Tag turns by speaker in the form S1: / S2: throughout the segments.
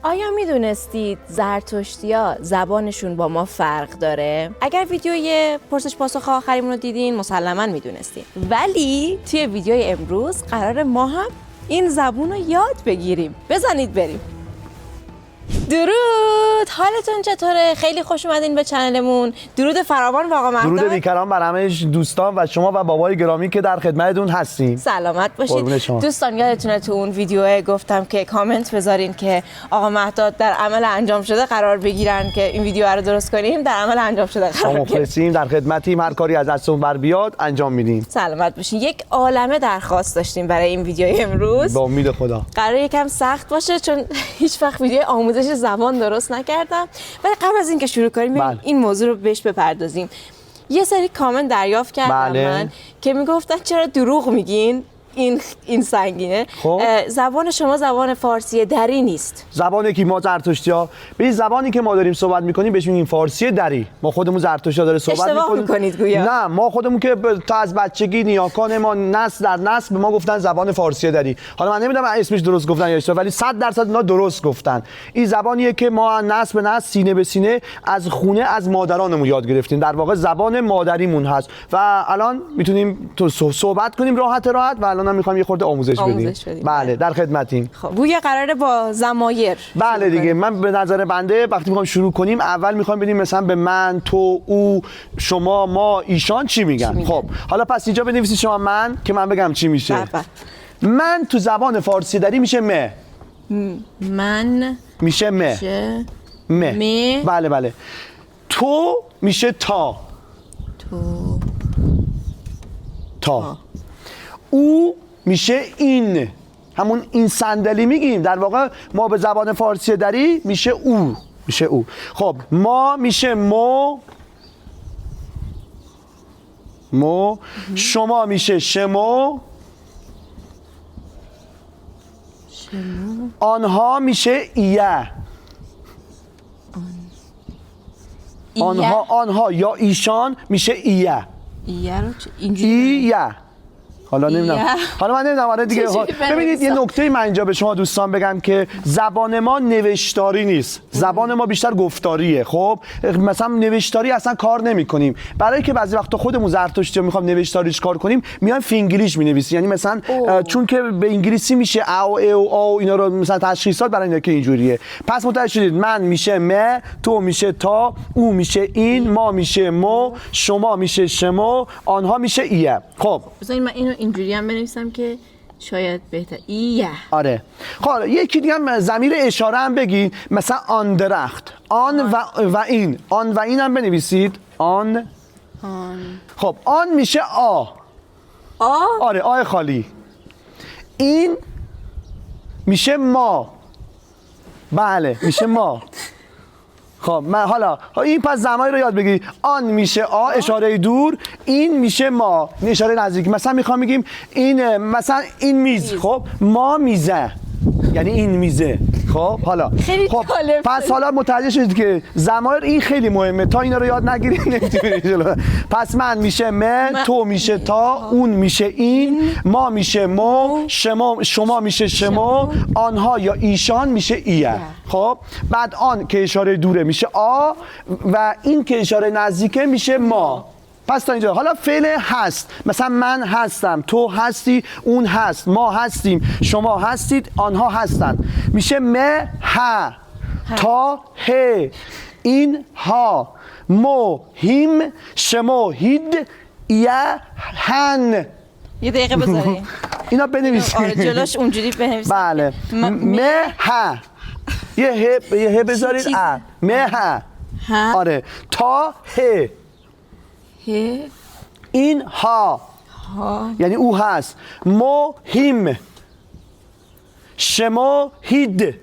S1: آیا میدونستید زرتشتی‌ها زبانشون با ما فرق داره؟ اگر ویدیوی پرسش پاسخ آخریمون رو دیدین مسلماً میدونستین. ولی توی ویدیوی امروز قرار ما هم این زبون رو یاد بگیریم. بزنید بریم. درود، حالتون چطوره؟ خیلی خوش اومدین به چنلمون. درود فراوان به آقا مهداد.
S2: درود بیکران بر همه دوستان و شما و بابای گرامی که در خدمتتون هستیم.
S1: سلامت باشید. دوستان یادتونه تو اون ویدیو گفتم که کامنت بذارین که آقا مهداد در عمل انجام شده قرار بگیرن که این ویدیو رو درست کنیم. در عمل انجام شده قرار
S2: بگیریم. در خدمتیم، هر کاری از دستمون بر بیاد انجام میدیم.
S1: سلامت باشین. یک عالمه درخواست داشتیم برای این ویدیو امروز.
S2: با امید خدا.
S1: قراره یکم سخت باشه چون هیچ وقت ویدیو آموزش زبان درست نکردم. ولی قبل از اینکه شروع کنیم این موضوع رو بهش بپردازیم. یه سری کامنت دریافت کردم من که میگفتن چرا دروغ میگین؟ این سنگینه.
S2: خب.
S1: زبان شما زبان فارسی دری نیست.
S2: زبانی که ما زرتشتی‌ها به زبانی که ما داریم صحبت می‌کنیم بهش میگیم فارسی دری. ما خودمون زرتشتی‌ها داره صحبت
S1: می‌کنیم. میکنید گویا.
S2: نه، ما خودمون که تا از بچگی نیاکان ما نسل در نسل به ما گفتن زبان فارسی دری. حالا من نمیدونم اسمش درست گفتن یا اشتباه، ولی 100% اینا درست گفتن. این زبانیه که ما نسل به نسل، سینه به سینه از خونه از مادرانمون یاد گرفتیم. در واقع زبان مادریمون هست و الان میتونیم تو صحبت کنیم راحت و الان میخوام یه خورده آموزش بدیم. بله، در خدمتیم.
S1: خب گویا قراره با ضمایر.
S2: بله دیگه، من به نظر بنده وقتی میخوام شروع کنیم اول میخوام بدیم مثلا به من، تو، او، شما، ما، ایشان چی میگن. خب حالا پس اینجا بنویسید شما من که من بگم چی میشه. من تو زبان فارسی دری میشه مه.
S1: من
S2: میشه مه.
S1: مه.
S2: بله. تو میشه تا. تا. او میشه این، همون این صندلی میگیم. در واقع ما به زبان فارسی دری میشه او. خب ما میشه مو. شما میشه شمو. آنها میشه ایه. آنها یا ایشان میشه ایه.
S1: ایه رو اینجوری
S2: حالا من نمیدونم. آره دیگه. ببینید یه نکته من اینجا به شما دوستان بگم که زبان ما نوشتاری نیست. زبان ما بیشتر گفتاریه. خب مثلا نوشتاری اصلا کار نمی‌کنیم. برای که بعضی وقتا خودمون زرتشتی می‌خوام نوشتاریش کار کنیم میایم فینگلیش می‌نویسیم. یعنی مثلا چون که به انگلیسی میشه او او اینا رو مثلا تشخیصات برای اینا که اینجوریه. پس متوجه شدید من میشه م، تو میشه تا، او میشه این، ما میشه مو، شما میشه شمو، آنها میشه ایه. خب
S1: بذارید من اینو اینجوری هم بنویسم که شاید بهتر. ایه.
S2: آره. خب یکی دیگه هم ضمیر اشاره هم بگید، مثلا آن درخت. آن و این. آن و این هم بنویسید. آن. خب آن میشه آ. آره، آ خالی. این میشه ما. بله میشه ما. خب من حالا این پس زمانی رو یاد بگیرید. آن میشه آ اشاره دور، این میشه ما اشاره نزدیک. مثلا میخوام بگیم این مثلا این میز. خب ما میزه یعنی این میزه. خب حالا پس حالا متوجه شدید که ضمایر این خیلی مهمه. تا اینا رو یاد نگیرید نمیتونید. پس من میشه من، تو میشه تا، اون میشه این، ما میشه مو، شما میشه شمو، آنها یا ایشان میشه ایه. خب بعد آن که اشاره دوره میشه آ و این که اشاره نزدیکه میشه ما. پس تا اینجا حالا فعل هست. مثلا من هستم، تو هستی، اون هست، ما هستیم، شما هستید، آنها هستند. میشه مه ها، تا ه، این ها، مو هیم، شمو هید، ایه هن.
S1: یه دقیقه بذارین
S2: اینا بنویسید.
S1: آره جلوش اونجوری بنویسید.
S2: بله. مه ها، یه ه بذارید. مه ها. آره. تا ه، این ها یعنی او هست. مهم، شما هید.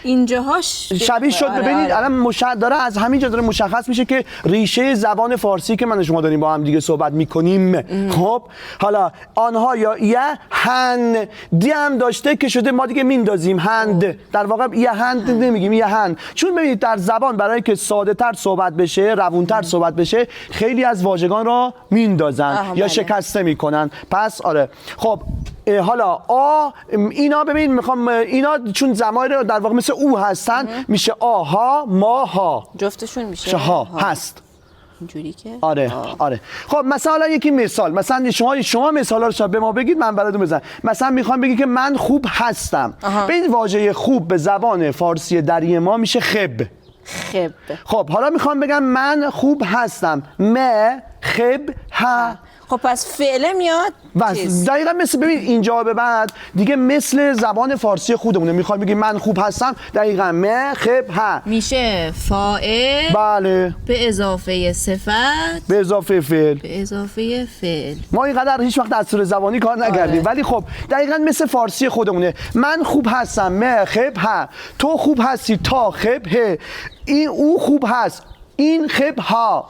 S1: اینجاهاش
S2: شبیه شد. ببینید الان داره از همینجا داره مشخص میشه که ریشه زبان فارسی که من و شما داریم با هم دیگه صحبت میکنیم. خب حالا آنها یا یه هن دی هم داشته که شده ما دیگه میندازیم هند. در واقع یه هند نمیگیم، یه هند. چون ببینید در زبان برای که ساده تر صحبت بشه، روونتر صحبت بشه، خیلی از واژگان را میندازن یا شکسته میکنن. پس آره. خب حالا آ اینا ببین میخوام اینا چون ضمایر در واقع مثل او هستن میشه آها ما ها
S1: جفتشون میشه
S2: ها هست
S1: اینجوری که
S2: آره آره. خب مثلا حالا یکی مثال مثلا شما مثالا رو شاید به ما بگید من براتون بزنم. مثلا میخوام بگی که من خوب هستم. ببین واژه خوب به زبان فارسی دری ما میشه خب. خب حالا میخوام بگم من خوب هستم خب ها.
S1: خب پس فعله میاد
S2: دقیقا مثل ببین اینجا به بعد دیگه مثل زبان فارسی خودمونه. میخوام بگی من خوب هستم دقیقا خب ها
S1: میشه فاعل
S2: بله
S1: به اضافه صفت
S2: به اضافه فعل
S1: ما
S2: اینقدر هیچ وقت دستور زبانی کار نکردیم ولی خب دقیقا مثل فارسی خودمونه. من خوب هستم خب ها. تو خوب هستی تا خب ه. این او خوب هست این خب ها.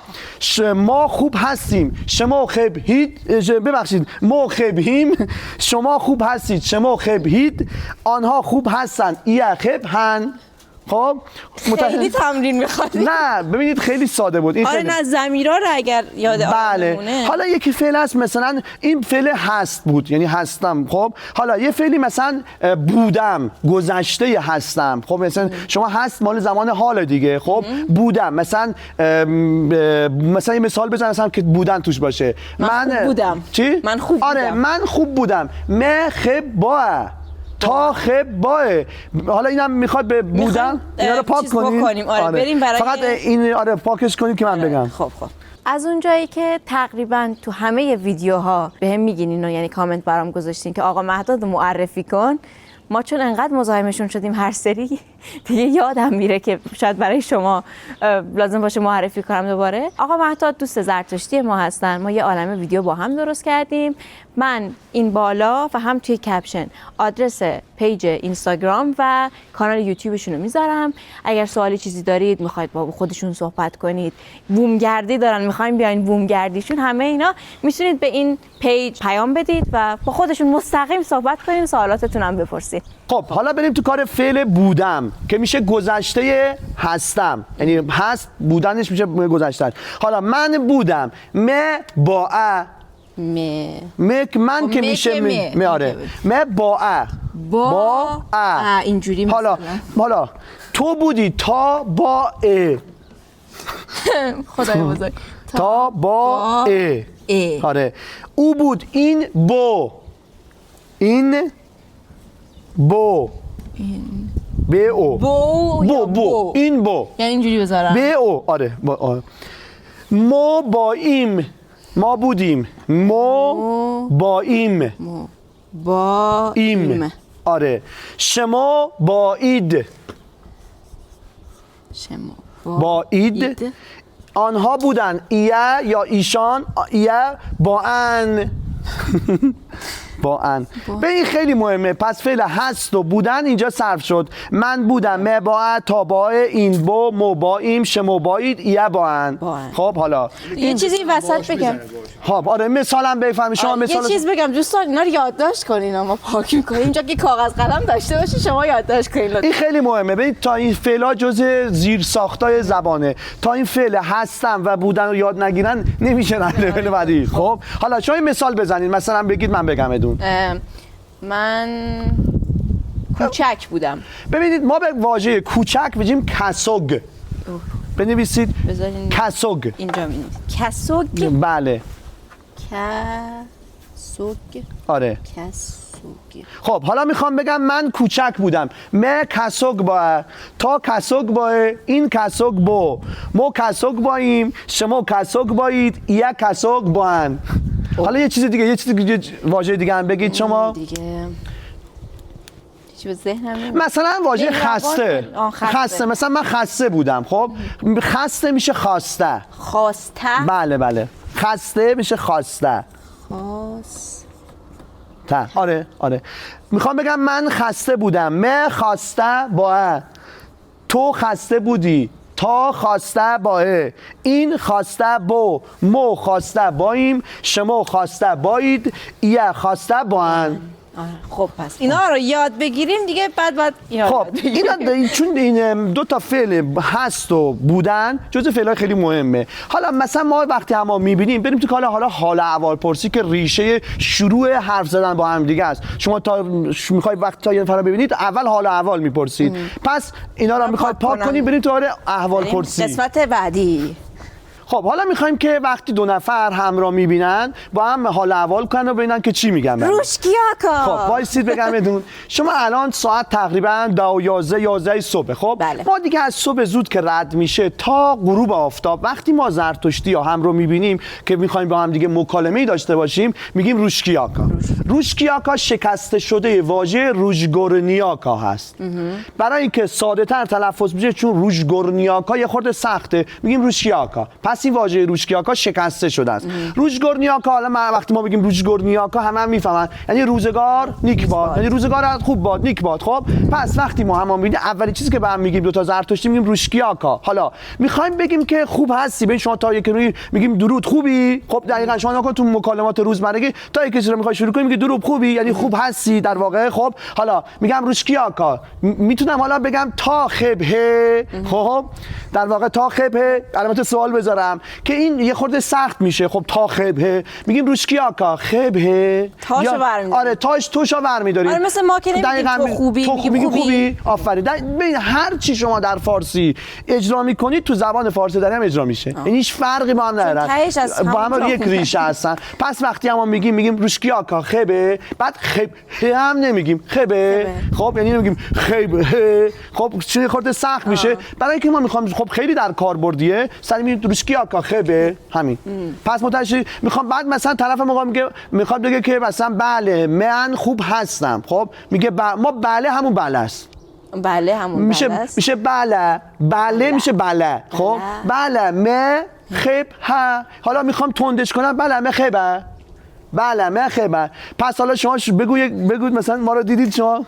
S2: ما خوب هستیم شما خب هید ببخشید ما خب هیم شما خوب هستید شما خب هید. آنها خوب هستن خب هن. خب
S1: خیلی تمرین میخواد.
S2: نه ببینید خیلی ساده بود این.
S1: آره نه ضمیرا رو اگر یاد
S2: بله. حالا یکی فعل هست مثلا این فعل هست بود یعنی هستم. خب حالا یه فعلی مثلا بودم گذشته هستم. خب مثلا شما هست مال زمان حال دیگه. خب بودم مثلا یه مثال بزنم مثلا که بودن توش باشه.
S1: من خوب بودم.
S2: چی؟
S1: من خوب
S2: آره
S1: بودم.
S2: من خوب بودم خب با تا خب باه. حالا اینم میخواد به بودن اینا رو پاک کنیم.
S1: آره بریم برای
S2: فقط این پاکش کنیم که من بگم.
S1: خب از اونجایی که تقریبا تو همه ویدیوها بهم میگین اینو یعنی کامنت برام گذاشتین که آقا مهداد معرفی کن. ما چون انقدر مزاحمشون شدیم هر سری دیگه یادم میره که شاید برای شما لازم باشه معرفی کنم دوباره. آقا مهداد دوست زرتشتی ما هستن. ما یه عالمه ویدیو با هم درست کردیم. من این بالا و هم توی کپشن آدرس پیج اینستاگرام و کانال یوتیوبشون رو میذارم. اگر سوالی چیزی دارید میخواید با خودشون صحبت کنید بومگردی دارن میخواین بیاین بومگردیشون همه اینا میتونید به این پیج پیام بدید و با خودشون مستقیم صحبت کنید سوالاتتون هم بپرسید.
S2: خب حالا بریم تو کار فعل بودم که میشه گذشته هستم یعنی هست بودنش میشه گذشته. حالا من بودم با من که میشه آره با
S1: اینجوری
S2: حالا تو بودی تا با
S1: خدای بزرگ
S2: تا با آره او بود این بو این به او بو این بو
S1: یعنی اینجوری بذارم
S2: به او آره ما با ایم ما بودیم با ایم آره شما با اید با اید آنها بودن یا ایشان با ان با ان. به این خیلی مهمه. پس فعل هست و بودن اینجا صرف شد. من بودم با تا با این با مو با ایم شما باید با ان. خب حالا
S1: یه چیزی وسط بگم.
S2: خب آره مثالم بفهمی شما مثال
S1: یه چیز بگم دوستان اینا رو یادداشت کنین ما پاک می‌کنیم اینجا که کاغذ قلم داشته باشی شما یادداشت کنین.
S2: این خیلی مهمه. ببین تا این فعلا جزء زیر ساختای زبانه. تا این فعل هستم و بودن رو یاد نگیرن نمیشه لول بعدی. خب حالا شما مثال بزنید مثلا بگید من بگم ادون.
S1: من کوچک بودم.
S2: ببینید ما به واژه کوچک بگیم کسوگ. بنویسید کسوگ.
S1: اینجا می‌نویسید کسوگ.
S2: بله
S1: کسوگ.
S2: آره
S1: کسوگ.
S2: خب حالا میخوام بگم من کوچک بودم کسوگ با تا کسوگ با این کسوگ با ما کسوگ بایم شما کسوگ باید کسوگ با حالا یه چیز دیگه واژه دیگه هم بگید شما
S1: دیگه چی به ذهنم
S2: مثلا واژه خسته مثلا من خسته بودم. خب خسته میشه خواسته بله خسته میشه خواسته آره میخوام بگم من خسته بودم خواسته با تو خسته بودی تا خواسته با این خواسته با مو خواسته بایم شما خواسته باید خواسته با ان.
S1: خب پس اینا رو یاد بگیریم دیگه بعد یاد
S2: خب اینا چون این دو تا فعل هست و بودن جزء فعلای خیلی مهمه. حالا مثلا ما وقتی هم میبینیم بریم تو حالا حال احوال پرسی که ریشه شروع حرف زدن با هم دیگه است. شما تا میخوای وقتی تا یه نفر رو ببینید اول حال احوال میپرسید، پس اینا رو میخواید پاک کنیم بریم تو احوال پرسی.
S1: قسمت بعدی.
S2: خب حالا میخوایم که وقتی دو نفر همراه میبینن با هم حال احوال کنن و ببینن که چی میگن.
S1: روشکیاکا.
S2: خب وایسید بگم بدون. شما الان ساعت تقریبا 10 و 11 صبح. خب
S1: بله.
S2: ما دیگه از صبح زود که رد میشه تا غروب آفتاب وقتی ما زرتشتی یا هم رو میبینیم که میخوایم با هم دیگه مکالمه‌ای داشته باشیم میگیم روشکیاکا. روشکیاکا شکسته شده واژه روژگورنیاکا هست. برای اینکه ساده تر تلفظ بشه چون روژگورنیاکا یه خورده سخته میگیم روشکیاکا. پس این واژه روشکیاکا شکسته شده است. روژگورنیاکا حالا وقتی ما بگیم روژگورنیاکا همه میفهمن یعنی روزگار نیک باد، یعنی روزگار خوب باد، نیک باد. خب پس وقتی ما هم میبینیم اولی چیزی که به هم میگیم دو تا زرتشتی میگیم روشکیاکا. حالا میخوایم بگیم که خوب هستی، ببین شما تا یکی میگیم درود خوبی. خب دقیقاً شما نکن تو مکالمات روزمرگی تا یکی چیزی رو میخوای شروع کنی میگی درود خوبی یعنی خوب هستی در واقع. خب حالا میگم روشکیاکا، میتونم حالا بگم تا خبه. خب در واقع تا خبه علامت سوال بذارم که این یه خورده سخت میشه. خب تا خبه میگیم روشکیاکا خبه
S1: تاشو برمی‌داریم.
S2: آره توشو برمی‌داریم.
S1: آره مثل ما که نمیگیم تو خوبی
S2: میگیم خوبی. آفرین. ببین هر چی شما در فارسی اجرا میکنید تو زبان فارسی داریم اجرا میشه. یعنی هیچ فرقی با هم نداره. با هم یک ریشه هستن. پس وقتی هم میگیم روشکیاکا خبه، بعد خب هم نمیگیم خبه. خب یعنی نمیگیم خبه. خب چه خورده سخت میشه برای اینکه ما میخوام خب خیلی در کاربردیه سری میگیم روشکیاکا خبه همین. پس متوجه میخوام بعد مثلا طرف میخواد بگه که مثلا بله من خوب هستم. خب میگه ما بله همون بله است.
S1: بله همون
S2: میشه
S1: بله است.
S2: میشه بله میشه بله. خب بله مه خب ها. حالا میخوام تندش کنم بله مه خبه. بله مه خبه. پس حالا شما بگوید مثلا ما رو دیدید شما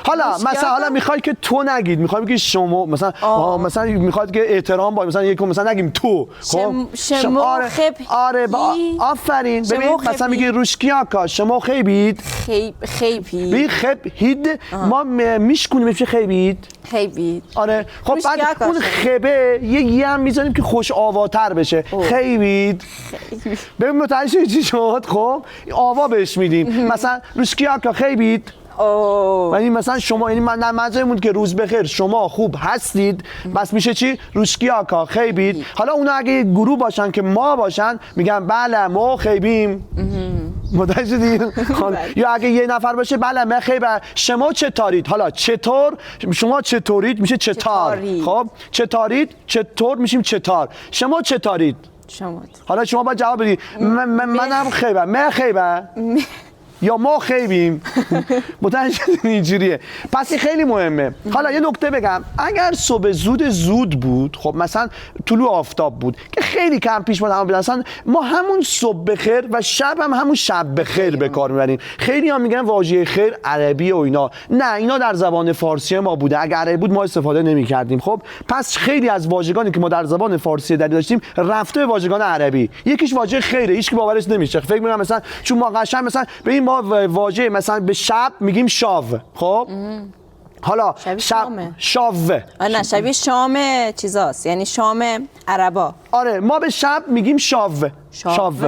S2: حالا مثلا میخوای که تو نگید، میخوای که شما مثلا مثلا میخواد که احترام با مثلا یکی مثلا نگیم تو. خب
S1: شما
S2: آره آفرین. ببین مثلا میگی روشکیاکا شما خیبید. خیبید خیبید ما میشکنیم میشه خیبید. آره خب بعد اون خبه یه هم میذاریم که خوش آواتر بشه. خیبید. ببین متوجه چی شد؟ خب آوا بهش میدیم. مثلا روشکیاکا خیبید. یعنی مثلا شما یعنی من منظورمون که روز بخیر شما خوب هستید بس میشه چی؟ روشکیاکا خیبید. حالا اونا اگه گروه باشن که ما باشن میگن بله ما خیبیم. متوجه شدید؟ یا اگه یه نفر باشه بله ما خیبه شما چطورید. حالا چطور شما چطورید میشه چطار. خب چطورید چطور میشیم چطار. شما چطورید. حالا شما باید جواب بدید منم خیبه ما خیبه یا ما خیبیم. متوجه اینجوریه. پس این خیلی مهمه. حالا یه نکته بگم اگر صبح زود بود خب مثلا طلوع آفتاب بود که خیلی کم پیش میاد مثلا ما همون صبح بخیر و شب هم همون شب بخیر به کار میبریم. خیلی ها میگن واژه خیر عربی و اینا. نه اینا در زبان فارسی ما بوده. اگر عربی بود ما استفاده نمی‌کردیم. خب پس خیلی از واژگانی که ما در زبان فارسی داشتیم رفته به واژگان عربی. یکیش واژه خیره هیچ کی باورش نمیشه. فکر می‌کنم مثلا چون ما قشنگ مثلا ببین ما واژه مثلا به شب میگیم شاو. خب حالا شاوه.
S1: نه شبیه شام چیزاست یعنی شام عربا.
S2: آره ما به شب میگیم شاوه.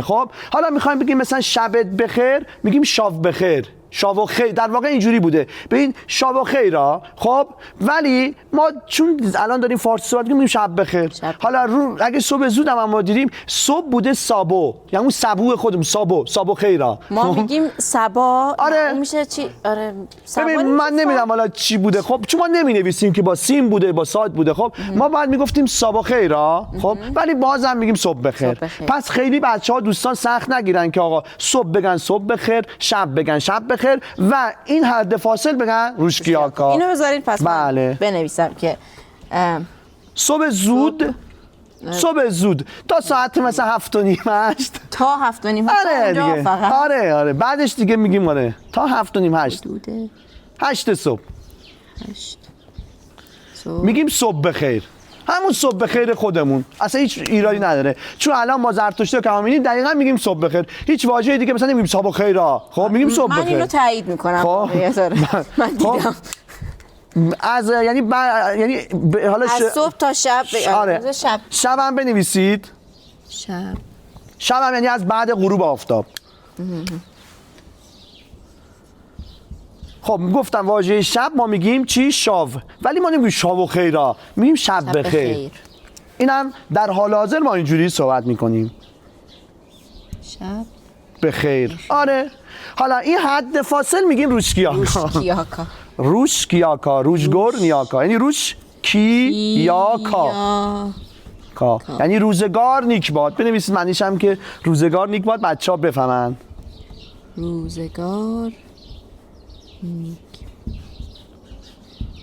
S2: خب حالا میخوایم بگیم مثلا شبت بخیر میگیم شاو بخیر. شاو خیر در واقع اینجوری بوده. ببین شاو خیرا. خب ولی ما چون الان داریم فارسی صحبت می‌کنیم شب بخیر. حالا اگه صبح زود هم ما دیدیم صبح بوده صابو یعنی اون صبوح خودمون صابو خیرا.
S1: ما میگیم صبا.
S2: آره
S1: میشه چی؟ آره
S2: ببین من نمیدونم حالا چی بوده. خب چون ما نمی‌نویسیم که با سین بوده با صاد بوده. خب ما بعد میگفتیم صبح خیرا. خب ولی بازم میگیم صبح بخیر. پس خیلی بچه‌ها دوستان سخت نگیرن که آقا صبح بگن صبح بخیر شب بگن شب بخیر و این حد فاصل بگن روشکیاکا.
S1: اینو بذارید پس
S2: بله.
S1: بنویسم که
S2: صبح زود تا ساعت مثلا 7:30 8
S1: تا 7:30
S2: آره دیگه. آره بعدش دیگه میگیم آره تا 7:30 8 صبح میگیم صبح بخیر. همون صبح بخیر خودمون، اصلا هیچ ایرادی نداره، چون الان ما زرتشتی که می‌بینیم دقیقاً میگیم صبح بخیر، هیچ واژه دیگه مثلا نمیگیم صبح خیرا، خب میگیم صبح بخیر.
S1: من اینو تایید میکنم.
S2: خب
S1: من دیدم
S2: از یعنی حالا
S1: از صبح تا شب.
S2: آره. شب هم بنویسید. شب هم یعنی از بعد غروب آفتاب. خب گفتم واژه شب ما میگیم چی؟ شاو، ولی ما نمیگیم شاو و خیرا، میگیم شب بخیر. اینم در حال حاضر ما اینجوری صحبت میکنیم،
S1: شب
S2: بخیر. آره. حالا این حد فاصل میگیم روشکیاکا. روشکیاکا، روشگور نیاکا، یعنی روش کی یا کا، یعنی روزگار نیک باد. بنویسید معنیش هم که روزگار نیک باد، بچه‌ها بفهمن.
S1: روزگار نیک.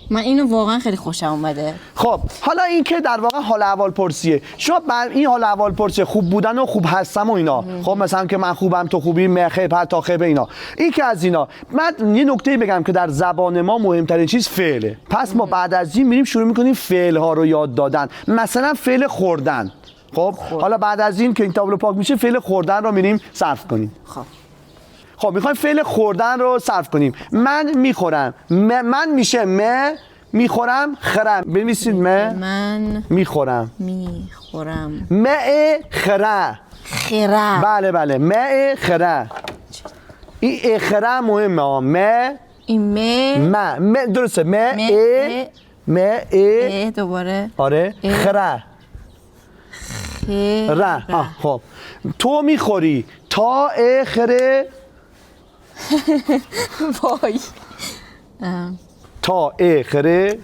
S1: من اینو واقعا خیلی خوشم اومده.
S2: خب حالا این که در واقع حال احوال پرسیه، شما بر این حال احوال پرسیه خوب بودن و خوب هستم و اینا، خب مثلا که من خوبم تو خوبی، مخیب تا خیبه اینا، این که از اینا. من یه نکته بگم که در زبان ما مهمترین چیز فعله. پس ما بعد از این میریم شروع میکنیم فعل ها رو یاد دادن. مثلا فعل خوردن. خب حالا بعد از این که این تابلو پاک میشه فعل خوردن رو میریم صرف کنیم. خب میخوایم فعل خوردن رو صرف کنیم. من میخورم، من میشه میخورم خرم. بنویسید
S1: من
S2: میخورم خره. بله خره. این اخره مهمه.
S1: این
S2: درسته.
S1: دوباره.
S2: آره خره. خب تو میخوری تا خره.
S1: وای.
S2: تا خره.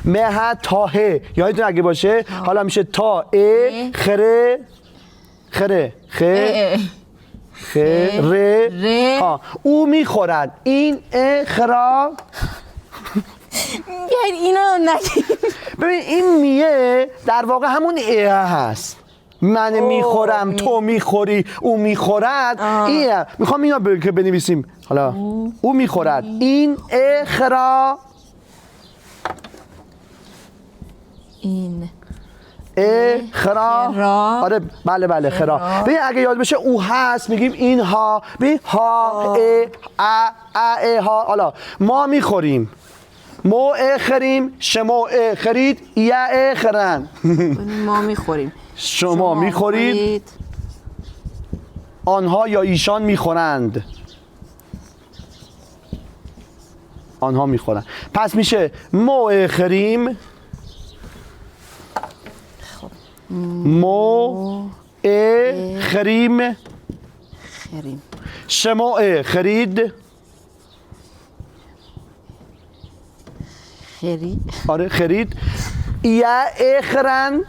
S2: مه تا ه یادتون اگه باشه حالا میشه تا خره. او میخورد. این خرا.
S1: بیاید اینو نگیم.
S2: ببین این میه در واقع همون هست. من میخورم، تو میخوری، او میخورد. اینه میخوام اینا که بنویسیم. حالا او میخورد. این خرا.
S1: این
S2: خرا. آره بله خرا. ببین اگه یاد بشه او هست میگیم این ها. ببین ها ها. حالا ما میخوریم، مو خریم، شما خرید، یا خرن.
S1: ما میخوریم،
S2: شما میخورید، آنها یا ایشان میخورند. آنها میخورند. پس میشه مو خریم، مو خریم، شما خرید، آره خرید، یا خرن،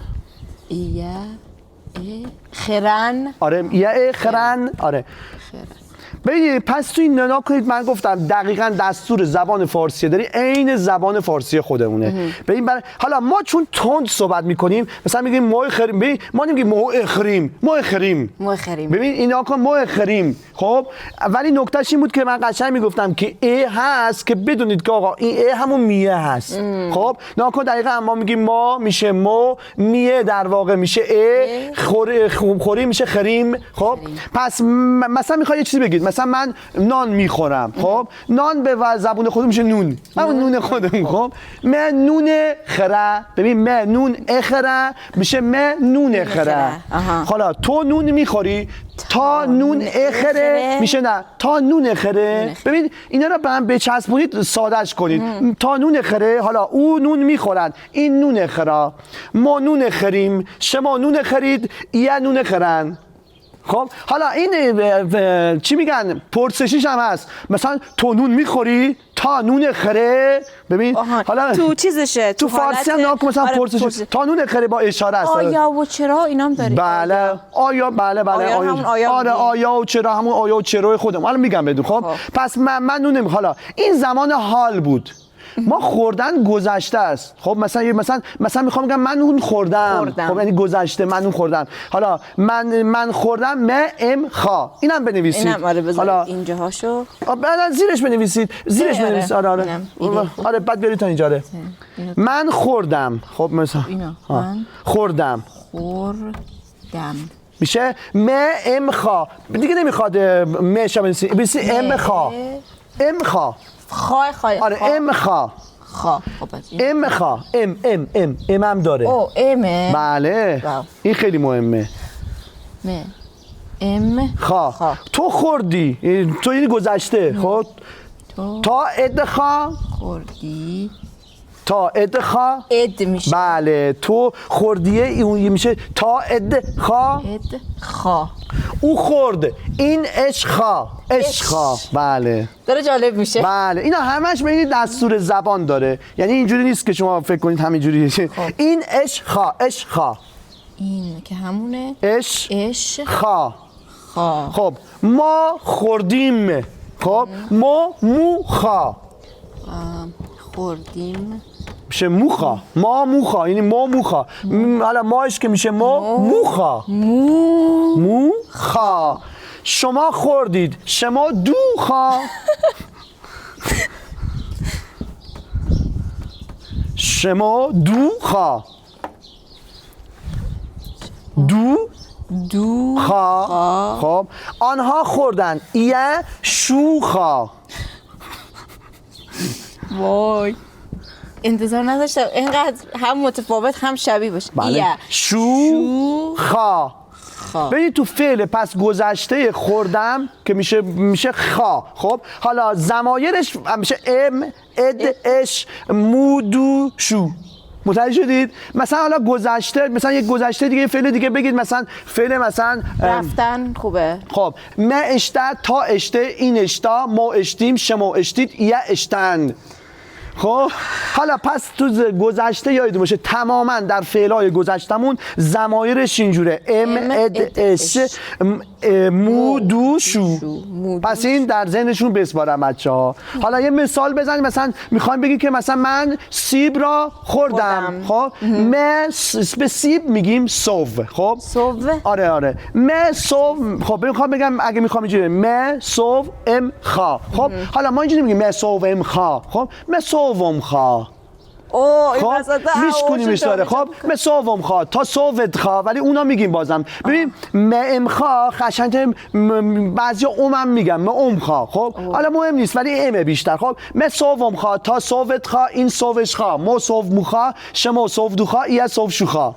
S2: آره یا خرن، آره. ببینید پس تو این نگاه کنید، من گفتم دقیقاً دستور زبان فارسی داری عین زبان فارسی خودمونه. ببین حالا ما چون تند صحبت میکنیم مثلا میگیم مو خریم، ببین ما نمیگیم مو خریم. ببین اینا کن مو خریم. خب ولی نکتهش این بود که من قشنگ میگفتم که ای هست که بدونید که آقا این ای همون میه هست. خب ناکن دقیقاً ما میگیم ما میشه مو، میه در واقع میشه ای، خوری میشه خریم. خب پس مثلا میخوای یه چیزی بگید، مثلا من نان میخورم. خب نان به زبون خودم میشه نون، همون نون خودم. خب من نون خره. ببین من نون اخره میشه من نون خره. حالا تو نون میخوری، تا نون اخره میشه نه تا نون خره. ببین اینا رو به هم بچسبونید سادهش کنید. تا نون خره. حالا او نون میخورد، این نون خرا، ما نون خریم، شما نون خرید، یا نون خرن. خب حالا این چی میگن پرسشیش هم هست، مثلا تو نون میخوری، تا نون خره. ببین حالا
S1: تو چیزشه
S2: تو فارسی هم ناکن مثلا پرسش تا نون خره با اشاره است.
S1: آیا و چرا اینام داری؟
S2: بله آیا، بله آره آیا و چرا همون آیا و چرا خودم. حالا میگم بدون. خب پس من نون. حالا این زمان حال بود. ما خوردن گذشته است. خب مثلا میخوام بگم من اون خوردم. خب یعنی گذشته من اون خوردم. حالا من خوردم م خا اینم بنویسید.
S1: اینم آره بذار
S2: حالا
S1: اینجاهاشو
S2: بعد زیرش بنویسید. زیرش بنویسید. آره بعد برید تا اینجا. آره من خوردم. خب مثلا
S1: من
S2: خوردم میشه م خا دیگه نمیخواد مش بنویسی ام خا آره ام خا ام خا ام هم داره.
S1: او امه
S2: بله این خیلی مهمه.
S1: ام
S2: خا تو خوردی تو یعنی گذشته. خب تا ادخا
S1: خوردی
S2: تا ادخا
S1: اد میشه.
S2: بله تو خوردیه اون میشه تا ادخا او خورد این اشخا بله
S1: داره جالب میشه.
S2: بله اینا همش به این دستور زبان داره. یعنی اینجوری نیست که شما فکر کنید همینجوری. این اشخا
S1: این که همونه
S2: خا خب ما خوردیم. خب ما موخا
S1: خوردیم
S2: میشه موخا ما موخا یعنی ما موخا حالا ماش که میشه ما موخا شما خوردید شما دوخا شما دوخا دوخا خب آنها خوردن ایه شوخا.
S1: وای انتظار نداشتم اینقدر هم متفاوت هم شبیه باشه.
S2: بله. شوخا ببینید تو فعل پس گذشته خوردم که میشه خا. خب حالا ضمایرش میشه ام اد اش مودو شو. متوجه شدید؟ مثلا حالا گذشته مثلا یک گذشته دیگه فعل دیگه بگید مثلا فعل مثلا
S1: رفتن خوبه.
S2: خب ما اشته تا اشته این اشتا ما اشتیم شما اشتید ایه اشتن. خب حالا پس تو گذشته یادتون باشه تماما در فعلای گذشتمون ضمایرش اینجوره ام اد اش مو دو شو. پس این در ذهنشون بسپارم بچه‌ها. حالا یه مثال بزنید مثلا میخوام بگی که مثلا من سیب را خوردم. خب به سیب میگیم سوو. خب آره سوو. خب میخوام بگم اگه میخوام اینجوری سوو ام خا. خب حالا ما اینجوری میگیم سوو ام خا. خب سوم خا
S1: خب
S2: میشکنیمش داره. خب سوم خا تا سوود خا ولی اونا میگیم بازم. ببین ام خا خشنگ بعضیا هم میگم ام خا. خب حالا مهم نیست ولی امه بیشتر. خب سوم خا تا سوود خا این سووش خا ما سوو مخا شما سوو دو خا ایه سوو شو خا.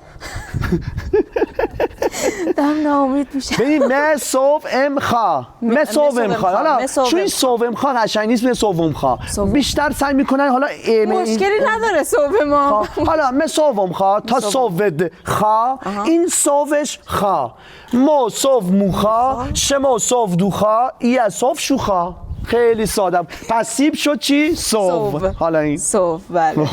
S1: دم ناامید میشه.
S2: ببین سوو ام خا سووم خا. حالا چون این سووم خا قشنگ نیست سووم خا بیشتر سعی میکنن حالا
S1: مشکلی نداره سوو ما.
S2: حالا سووم خا تا سوود خا این سووش خا ما سوو موخا شما سوو دو خا ایه سوو شو خا. خیلی ساده. پس سیب شد چی؟ سوو. حالا این
S1: سوو بله.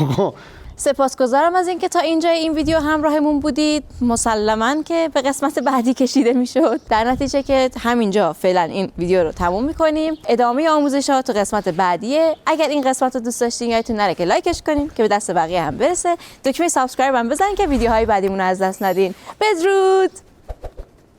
S1: سپاسگزارم از اینکه تا اینجا این ویدیو همراهمون بودید. مسلماً که به قسمت بعدی کشیده میشد. در نتیجه که همینجا فعلا این ویدیو رو تموم میکنیم. ادامه آموزشات تو قسمت بعدیه. اگر این قسمت رو دوست داشتین یادتون نره که لایکش کنین که به دست بقیه هم برسه. دکمه سابسکرایب هم بزنین که ویدیوهای بعدیمون رو از دست ندین. بدرود.